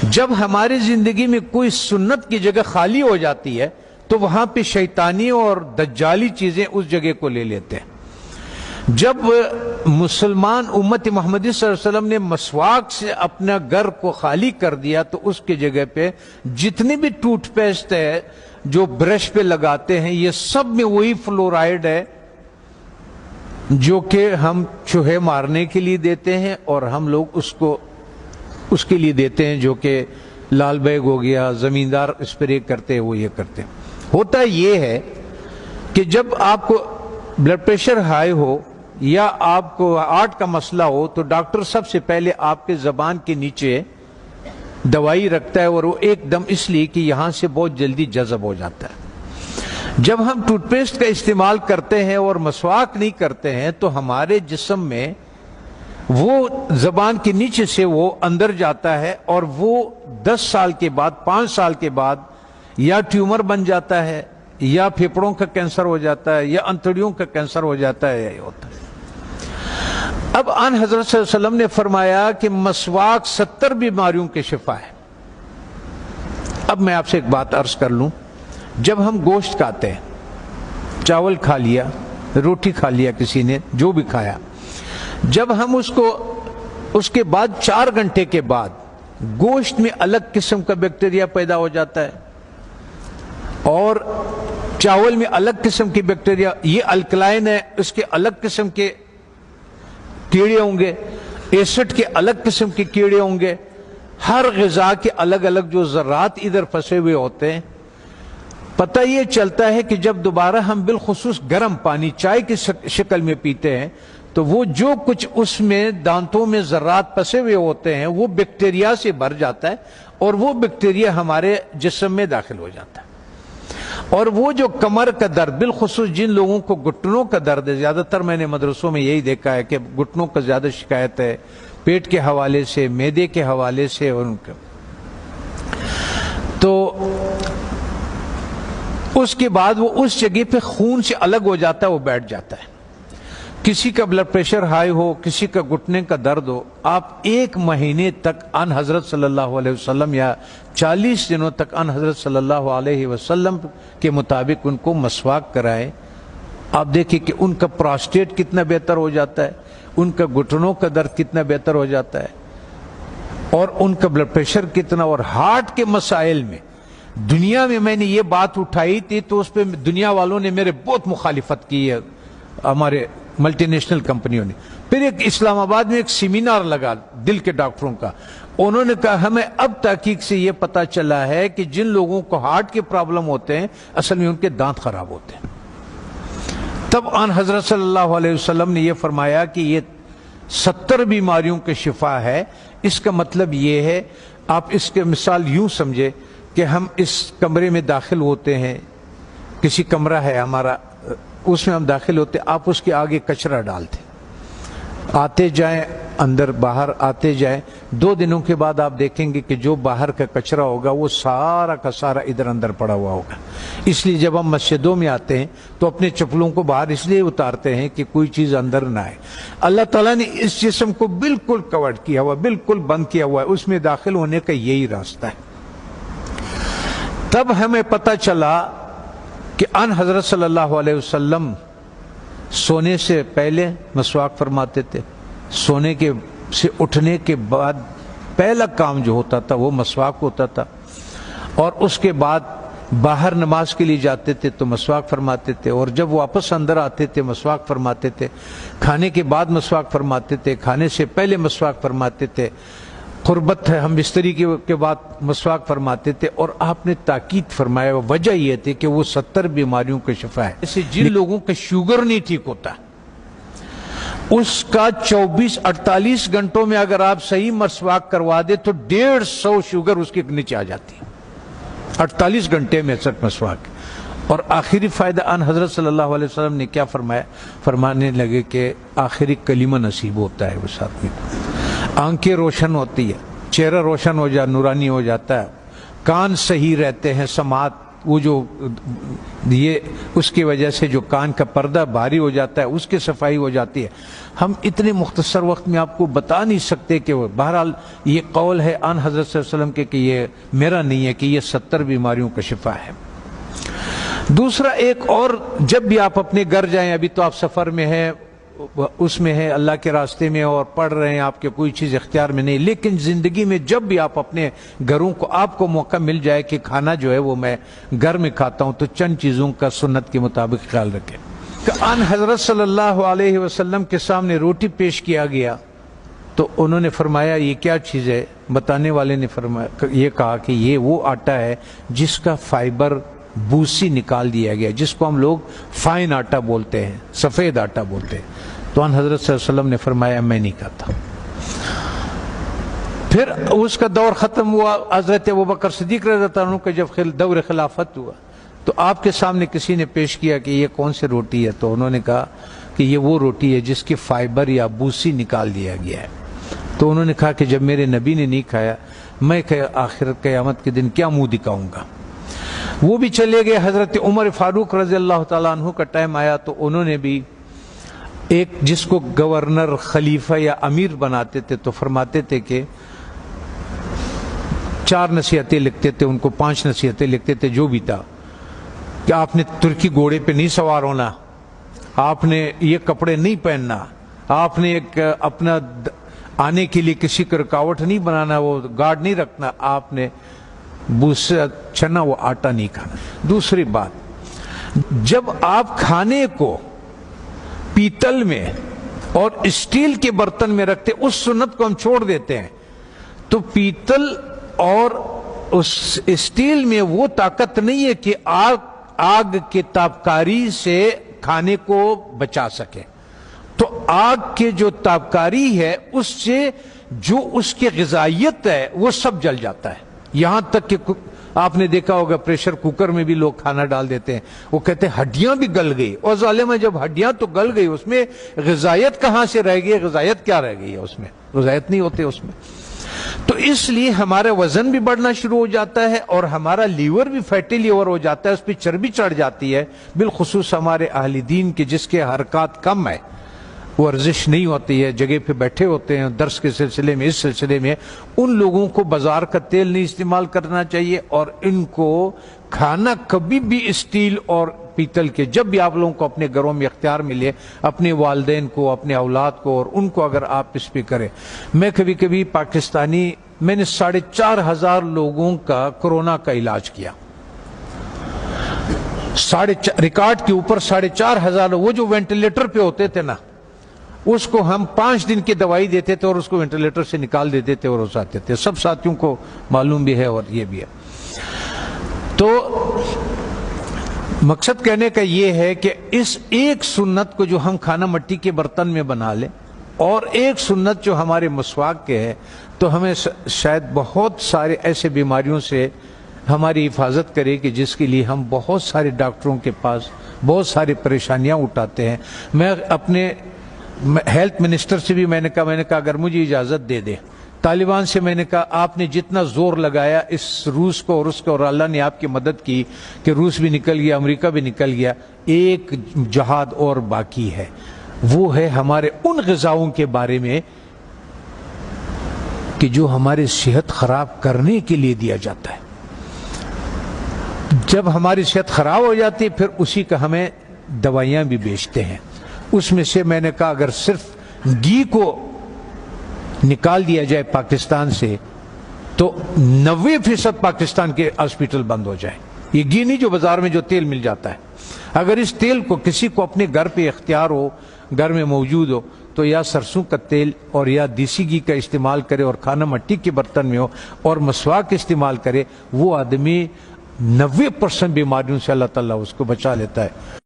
جب ہماری زندگی میں کوئی سنت کی جگہ خالی ہو جاتی ہے تو وہاں پہ شیطانی اور دجالی چیزیں اس جگہ کو لے لیتے ہیں۔ جب مسلمان امت محمدی صلی اللہ علیہ وسلم نے مسواک سے اپنا گھر کو خالی کر دیا تو اس کی جگہ پہ جتنے بھی ٹوتھ پیسٹ ہے جو برش پہ لگاتے ہیں یہ سب میں وہی فلورائڈ ہے جو کہ ہم چوہے مارنے کے لیے دیتے ہیں، اور ہم لوگ اس کے لیے دیتے ہیں جو کہ لال بیگ ہو گیا، زمیندار اسپرے کرتے ہیں وہ یہ کرتے ہیں۔ ہوتا یہ ہے کہ جب آپ کو بلڈ پریشر ہائی ہو یا آپ کو ہارٹ کا مسئلہ ہو تو ڈاکٹر سب سے پہلے آپ کے زبان کے نیچے دوائی رکھتا ہے، اور وہ ایک دم اس لیے کہ یہاں سے بہت جلدی جذب ہو جاتا ہے۔ جب ہم ٹوتھ پیسٹ کا استعمال کرتے ہیں اور مسواک نہیں کرتے ہیں تو ہمارے جسم میں وہ زبان کے نیچے سے وہ اندر جاتا ہے، اور وہ 10 سال کے بعد 5 سال کے بعد یا ٹیومر بن جاتا ہے یا پھیپھڑوں کا کینسر ہو جاتا ہے یا انتڑیوں کا کینسر ہو جاتا ہے، یہ ہوتا ہے۔ اب آن حضرت صلی اللہ علیہ وسلم نے فرمایا کہ مسواک 70 بیماریوں کے شفا ہے۔ اب میں آپ سے ایک بات عرض کر لوں، جب ہم گوشت کھاتے ہیں، چاول کھا لیا، روٹی کھا لیا، کسی نے جو بھی کھایا، جب ہم اس کے بعد 4 گھنٹے کے بعد گوشت میں الگ قسم کا بیکٹیریا پیدا ہو جاتا ہے اور چاول میں الگ قسم کی بیکٹیریا، یہ الکلائن ہے، اس کے الگ قسم کے کیڑے ہوں گے، ایسڈ کے الگ قسم کے کیڑے ہوں گے، ہر غذا کے الگ الگ جو ذرات ادھر پھنسے ہوئے ہوتے ہیں۔ پتہ یہ چلتا ہے کہ جب دوبارہ ہم بالخصوص گرم پانی چائے کی شکل میں پیتے ہیں تو وہ جو کچھ اس میں دانتوں میں ذرات پھنسے ہوئے ہوتے ہیں وہ بیکٹیریا سے بھر جاتا ہے، اور وہ بیکٹیریا ہمارے جسم میں داخل ہو جاتا ہے۔ اور وہ جو کمر کا درد، بالخصوص جن لوگوں کو گھٹنوں کا درد ہے، زیادہ تر میں نے مدرسوں میں یہی دیکھا ہے کہ گھٹنوں کا زیادہ شکایت ہے، پیٹ کے حوالے سے، معدے کے حوالے سے، اور ان کا تو اس کے بعد وہ اس جگہ پہ خون سے الگ ہو جاتا ہے، وہ بیٹھ جاتا ہے۔ کسی کا بلڈ پریشر ہائی ہو، کسی کا گھٹنے کا درد ہو، آپ 1 مہینے تک ان حضرت صلی اللہ علیہ وسلم یا 40 دنوں تک ان حضرت صلی اللہ علیہ وسلم کے مطابق ان کو مسواک کرائیں۔ آپ دیکھیں کہ ان کا پراسٹیٹ کتنا بہتر ہو جاتا ہے، ان کا گھٹنوں کا درد کتنا بہتر ہو جاتا ہے، اور ان کا بلڈ پریشر کتنا، اور ہارٹ کے مسائل میں دنیا میں نے یہ بات اٹھائی تھی تو اس پہ دنیا والوں نے میرے بہت مخالفت کی ہے، ہمارے ملٹی نیشنل کمپنیوں نے۔ پھر ایک اسلام آباد میں ایک سیمینار لگا دل کے ڈاکٹروں کا، انہوں نے کہا ہمیں اب تحقیق سے یہ پتا چلا ہے کہ جن لوگوں کو ہارٹ کے پرابلم ہوتے ہیں اصل میں ان کے دانت خراب ہوتے ہیں۔ تب آن حضرت صلی اللہ علیہ وسلم نے یہ فرمایا کہ یہ 70 بیماریوں کے شفا ہے۔ اس کا مطلب یہ ہے، آپ اس کے مثال یوں سمجھے کہ ہم اس کمرے میں داخل ہوتے ہیں، کسی کمرہ ہے ہمارا، اس میں ہم داخل ہوتے، آپ اس کے آگے کچرا ڈالتے، آتے جائیں اندر باہر آتے جائیں، 2 دنوں کے بعد آپ دیکھیں گے کہ جو باہر کا کچرا ہوگا وہ سارا کا سارا ادھر اندر پڑا ہوا ہوگا۔ اس لیے جب ہم مسجدوں میں آتے ہیں تو اپنے چپلوں کو باہر اس لیے اتارتے ہیں کہ کوئی چیز اندر نہ آئے۔ اللہ تعالیٰ نے اس جسم کو بالکل کور کیا ہوا، بالکل بند کیا ہوا ہے، اس میں داخل ہونے کا یہی راستہ ہے۔ تب ہمیں پتہ چلا کہ ان حضرت صلی اللہ علیہ وسلم سونے سے پہلے مسواک فرماتے تھے، سونے کے سے اٹھنے کے بعد پہلا کام جو ہوتا تھا وہ مسواک ہوتا تھا، اور اس کے بعد باہر نماز کے لیے جاتے تھے تو مسواک فرماتے تھے، اور جب واپس اندر آتے تھے مسواک فرماتے تھے، کھانے کے بعد مسواک فرماتے تھے، کھانے سے پہلے مسواک فرماتے تھے، قربت ہے ہم بستری کے بعد مسواک فرماتے تھے۔ اور آپ نے تاکید فرمایا، وجہ یہ تھی کہ وہ 70 بیماریوں کا شفا ہے۔ جیسے جن لوگوں کا شوگر نہیں ٹھیک ہوتا اس کا 24-48 گھنٹوں میں اگر آپ صحیح مسواک کروا دے تو 150 شوگر اس کے نیچے آ جاتی ہے، 48 گھنٹے میں صرف مسواک۔ اور آخری فائدہ ان حضرت صلی اللہ علیہ وسلم نے کیا فرمایا؟ فرمانے لگے کہ آخری کلمہ نصیب ہوتا ہے اس آدمی کو، آنکھیں روشن ہوتی ہے، چہرہ روشن ہو جاتا، نورانی ہو جاتا ہے، کان صحیح رہتے ہیں، سماعت وہ جو یہ اس کی وجہ سے جو کان کا پردہ بھاری ہو جاتا ہے اس کی صفائی ہو جاتی ہے. ہم اتنے مختصر وقت میں آپ کو بتا نہیں سکتے کہ وہ بہرحال یہ قول ہے آن حضرت صلی اللہ علیہ وسلم کے کہ یہ میرا نہیں ہے کہ یہ 70 بیماریوں کا شفا ہے. دوسرا ایک اور، جب بھی آپ اپنے گھر جائیں، ابھی تو آپ سفر میں ہیں، اس میں ہے اللہ کے راستے میں اور پڑھ رہے ہیں، آپ کے کوئی چیز اختیار میں نہیں، لیکن زندگی میں جب بھی آپ اپنے گھروں کو آپ کو موقع مل جائے کہ کھانا جو ہے وہ میں گھر میں کھاتا ہوں، تو چند چیزوں کا سنت کے مطابق خیال رکھیں. کہ ان حضرت صلی اللہ علیہ وسلم کے سامنے روٹی پیش کیا گیا تو انہوں نے فرمایا یہ کیا چیز ہے؟ بتانے والے نے فرمایا، یہ کہا کہ یہ وہ آٹا ہے جس کا فائبر بوسی نکال دیا گیا، جس کو ہم لوگ فائن آٹا بولتے ہیں، سفید آٹا بولتے ہیں. تو ان حضرت صلی اللہ علیہ وسلم نے فرمایا میں نہیں کھاتا. پھر اس کا دور ختم ہوا. حضرت ابوبکر صدیق رضی اللہ عنہ کا جب دور خلافت ہوا تو آپ کے سامنے کسی نے پیش کیا کہ یہ کون سی روٹی ہے؟ تو انہوں نے کہا کہ یہ وہ روٹی ہے جس کی فائبر یا بوسی نکال دیا گیا ہے. تو انہوں نے کہا کہ جب میرے نبی نے نہیں کھایا، میں آخرت قیامت کے دن کیا منہ دکھاؤں گا؟ وہ بھی چلے گئے. حضرت عمر فاروق رضی اللہ تعالیٰ عنہ کا ٹائم آیا تو انہوں نے بھی ایک جس کو گورنر، خلیفہ یا امیر بناتے تھے تو فرماتے تھے کہ 4 نصیحتیں لکھتے تھے، ان کو 5 نصیحتیں لکھتے تھے جو بھی تھا، کہ آپ نے ترکی گھوڑے پہ نہیں سوار ہونا، آپ نے یہ کپڑے نہیں پہننا، آپ نے ایک اپنا آنے کے لیے کسی کو رکاوٹ نہیں بنانا، وہ گارڈ نہیں رکھنا، آپ نے بوسا چنا وہ آٹا نہیں کھانا. دوسری بات، جب آپ کھانے کو پیتل میں اور اسٹیل کے برتن میں رکھتے، اس سنت کو ہم چھوڑ دیتے ہیں. تو پیتل اور اس اسٹیل میں وہ طاقت نہیں ہے کہ آگ کے تابکاری سے کھانے کو بچا سکے. تو آگ کے جو تابکاری ہے اس سے جو اس کی غذائیت ہے وہ سب جل جاتا ہے. یہاں تک کہ آپ نے دیکھا ہوگا پریشر کوکر میں بھی لوگ کھانا ڈال دیتے ہیں، وہ کہتے ہیں ہڈیاں بھی گل گئی. اور ظالم ہے، جب ہڈیاں تو گل گئی اس میں غذائیت کہاں سے رہ گئی؟ غذائیت کیا رہ گئی ہے اس میں؟ غذائیت نہیں ہوتے اس میں. تو اس لیے ہمارا وزن بھی بڑھنا شروع ہو جاتا ہے اور ہمارا لیور بھی فیٹی لیور ہو جاتا ہے، اس پہ چربی چڑھ جاتی ہے. بالخصوص ہمارے اہل دین کے جس کے حرکات کم ہے، ورزش نہیں ہوتی ہے، جگہ پہ بیٹھے ہوتے ہیں درس کے سلسلے میں، اس سلسلے میں، ان لوگوں کو بازار کا تیل نہیں استعمال کرنا چاہیے. اور ان کو کھانا کبھی بھی اسٹیل اور پیتل کے، جب بھی آپ لوگوں کو اپنے گھروں میں اختیار ملے، اپنے والدین کو، اپنے اولاد کو اور ان کو اگر آپ اس پہ کریں. میں کبھی کبھی پاکستانی، میں نے 4,500 لوگوں کا کورونا کا علاج کیا، ریکارڈ کے اوپر 4,500. وہ جو وینٹیلیٹر پہ ہوتے تھے نا، اس کو ہم 5 دن کی دوائی دیتے تھے اور اس کو وینٹیلیٹر سے نکال دیتے تھے اور اس آتے تھے. سب ساتھیوں کو معلوم بھی ہے اور یہ بھی ہے. تو مقصد کہنے کا یہ ہے کہ اس ایک سنت کو جو ہم کھانا مٹی کے برتن میں بنا لیں، اور ایک سنت جو ہمارے مسواک کے ہے، تو ہمیں شاید بہت سارے ایسے بیماریوں سے ہماری حفاظت کرے کہ جس کے لیے ہم بہت سارے ڈاکٹروں کے پاس بہت ساری پریشانیاں اٹھاتے ہیں. میں اپنے ہیلتھ منسٹر سے بھی میں نے کہا اگر مجھے اجازت دے دے، طالبان سے میں نے کہا آپ نے جتنا زور لگایا اس روس کو اور اس کو، اور اللہ نے آپ کی مدد کی کہ روس بھی نکل گیا، امریکہ بھی نکل گیا، ایک جہاد اور باقی ہے. وہ ہے ہمارے ان غذاؤں کے بارے میں کہ جو ہماری صحت خراب کرنے کے لیے دیا جاتا ہے. جب ہماری صحت خراب ہو جاتی ہے پھر اسی کا ہمیں دوائیاں بھی بیچتے ہیں. اس میں سے میں نے کہا اگر صرف گھی کو نکال دیا جائے پاکستان سے تو 90% پاکستان کے ہاسپٹل بند ہو جائیں. یہ گھی نہیں جو بازار میں جو تیل مل جاتا ہے. اگر اس تیل کو کسی کو اپنے گھر پہ اختیار ہو، گھر میں موجود ہو، تو یا سرسوں کا تیل اور یا دیسی گھی کا استعمال کرے اور کھانا مٹی کے برتن میں ہو اور مسواک استعمال کرے. وہ آدمی 90% بیماریوں سے اللہ تعالیٰ اس کو بچا لیتا ہے.